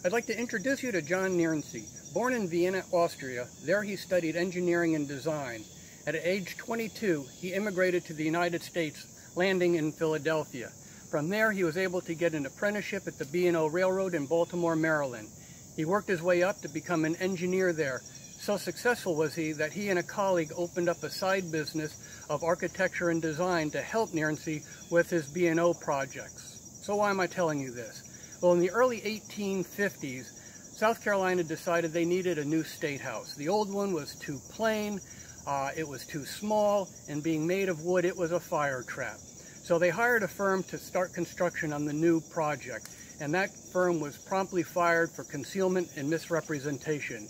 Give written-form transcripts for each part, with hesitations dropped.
I'd like to introduce you to John Nierensee. Born in Vienna, Austria, there he studied engineering and design. At age 22, he immigrated to the United States, landing in Philadelphia. From there, he was able to get an apprenticeship at the B&O Railroad in Baltimore, Maryland. He worked his way up to become an engineer there. So successful was he that he and a colleague opened up a side business of architecture and design to help Nierensee with his B&O projects. So why am I telling you this? Well, in the early 1850s, South Carolina decided they needed a new state house. The old one was too plain, it was too small, and being made of wood, it was a fire trap. So they hired a firm to start construction on the new project, and that firm was promptly fired for concealment and misrepresentation.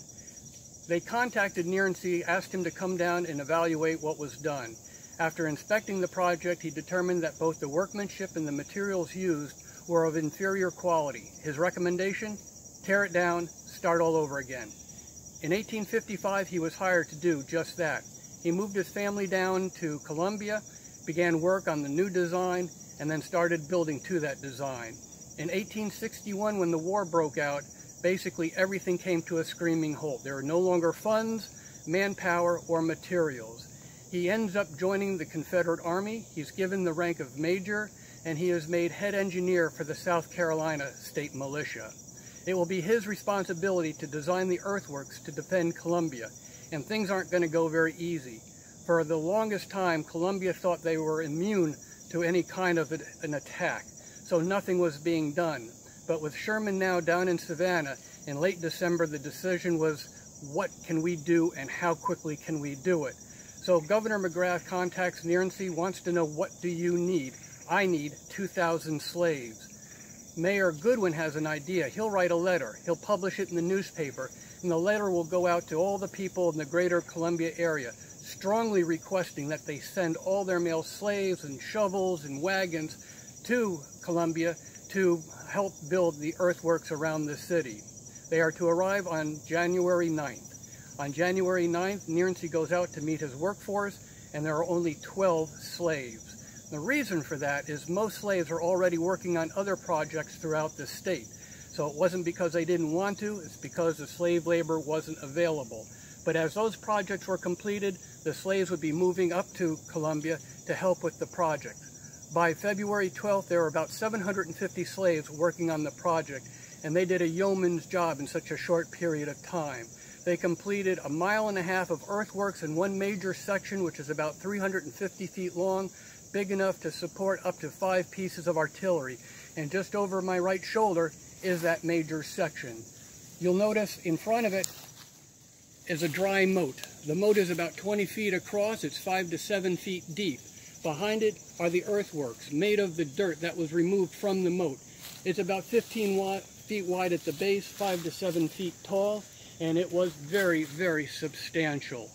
They contacted Nierensee, asked him to come down and evaluate what was done. After inspecting the project, he determined that both the workmanship and the materials used were of inferior quality. His recommendation? Tear it down, start all over again. In 1855, he was hired to do just that. He moved his family down to Columbia, began work on the new design, and then started building to that design. In 1861, when the war broke out, basically everything came to a screaming halt. There were no longer funds, manpower, or materials. He ends up joining the Confederate Army. He's given the rank of major, and he is made head engineer for the South Carolina State Militia. It will be his responsibility to design the earthworks to defend Columbia, and things aren't going to go very easy. For the longest time, Columbia thought they were immune to any kind of an attack, so nothing was being done. But with Sherman now down in Savannah, in late December, the decision was, what can we do and how quickly can we do it? So Governor McGrath contacts Nierensee, wants to know, what do you need? I need 2,000 slaves. Mayor Goodwin has an idea. He'll write a letter. He'll publish it in the newspaper, and the letter will go out to all the people in the greater Columbia area, strongly requesting that they send all their male slaves and shovels and wagons to Columbia to help build the earthworks around the city. They are to arrive on January 9th. On January 9th, Nierensee goes out to meet his workforce, and there are only 12 slaves. The reason for that is most slaves are already working on other projects throughout the state. So it wasn't because they didn't want to, it's because the slave labor wasn't available. But as those projects were completed, the slaves would be moving up to Columbia to help with the project. By February 12th, there were about 750 slaves working on the project, and they did a yeoman's job in such a short period of time. They completed 1.5 miles of earthworks in one major section, which is about 350 feet long, big enough to support up to 5 pieces of artillery. And just over my right shoulder is that major section. You'll notice in front of it is a dry moat. The moat is about 20 feet across, it's 5 to 7 feet deep. Behind it are the earthworks, made of the dirt that was removed from the moat. It's about 15 feet wide at the base, 5 to 7 feet tall, and it was very, very substantial.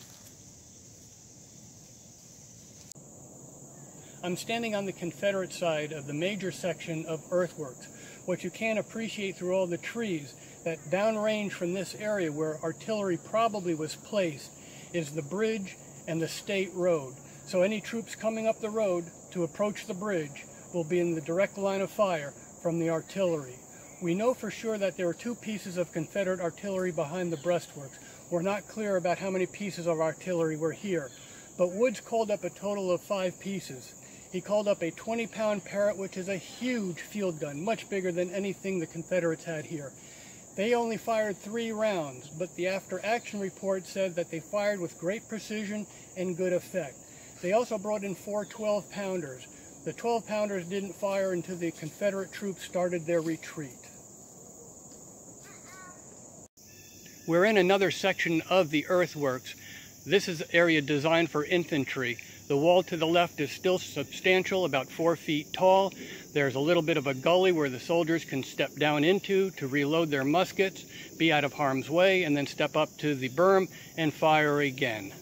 I'm standing on the Confederate side of the major section of earthworks. What you can't appreciate through all the trees, that downrange from this area where artillery probably was placed, is the bridge and the state road. So any troops coming up the road to approach the bridge will be in the direct line of fire from the artillery. We know for sure that there were 2 pieces of Confederate artillery behind the breastworks. We're not clear about how many pieces of artillery were here, but Woods called up a total of 5 pieces. He called up a 20-pound Parrott, which is a huge field gun, much bigger than anything the Confederates had here. They only fired 3 rounds, but the after-action report said that they fired with great precision and good effect. They also brought in 4 12-pounders. The 12-pounders didn't fire until the Confederate troops started their retreat. We're in another section of the earthworks. This is an area designed for infantry. The wall to the left is still substantial, about 4 feet tall. There's a little bit of a gully where the soldiers can step down into to reload their muskets, be out of harm's way, and then step up to the berm and fire again.